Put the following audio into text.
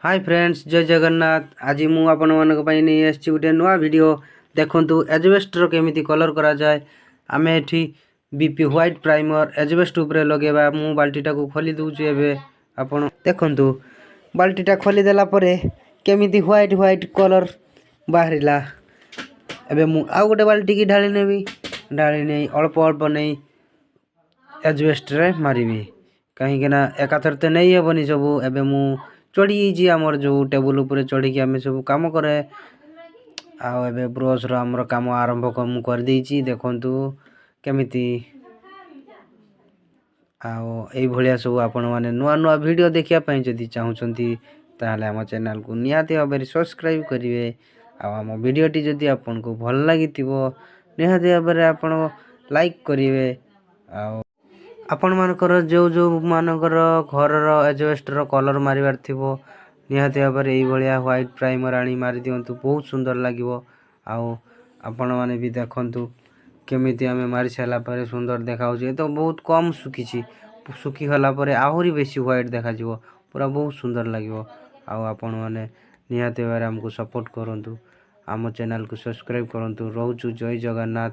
Hi friends जय जगन्नाथ। आज मु आपण मानक पई नै आछि गुटे नवा वीडियो देखंतु एजबेस्टर केमिति कलर करा जाय। आमे एठी बीपी व्हाइट प्राइमर एजबेस्ट ऊपर लगेबा। मु बाल्टीटा को खोली दउछु एबे आपण देखंतु बाल्टीटा खोली देला परे केमिति व्हाइट व्हाइट कलर बाहरिला। एबे मु आ गुटे बाल्टी की ढाली नेबी। ढाली नै अल्प अल्प नै एजबेस्ट रे मारिबी कहीं के ना एकाथर ते नै हेबनी सब। एबे मु चढ़ी जी आमर जो टेबल ऊपर चढ़ी के आमे सब काम करे। आ एबे ब्रश रो हमर काम आरंभ कर देछि। देखंतु केमिति आ एई भलिया सब आपण माने नुआ नुआ वीडियो देखिया पई जदी चाहुचंती ताले हम चैनल को नियाते भाबे सब्सक्राइब करिवे। आ हम वीडियो टी जदी आपण को भल लागितिबो निहाते भाबे आपण लाइक करिवे। आ आपण मानकर जो जो मानकर घर रो एजबेस्ट रो कलर मारिबार थिबो निहाते भाबे एई भलिया व्हाइट प्राइमर आनी मारि दियंतु बहुत सुंदर लागिवो। आ आपण माने भी देखंतु केमिति आमे मारि छला परे सुंदर देखाउ जे। तो बहुत कम सुखीची सुखी होला परे आहुरी बेसी व्हाइट देखा जिवो पूरा बहुत सुंदर लागिवो। आ आपण माने निहाते भाबे हमको सपोर्ट करंतु। आम चैनल को सब्सक्राइब करंतु। रहउछु जय जगन्नाथ।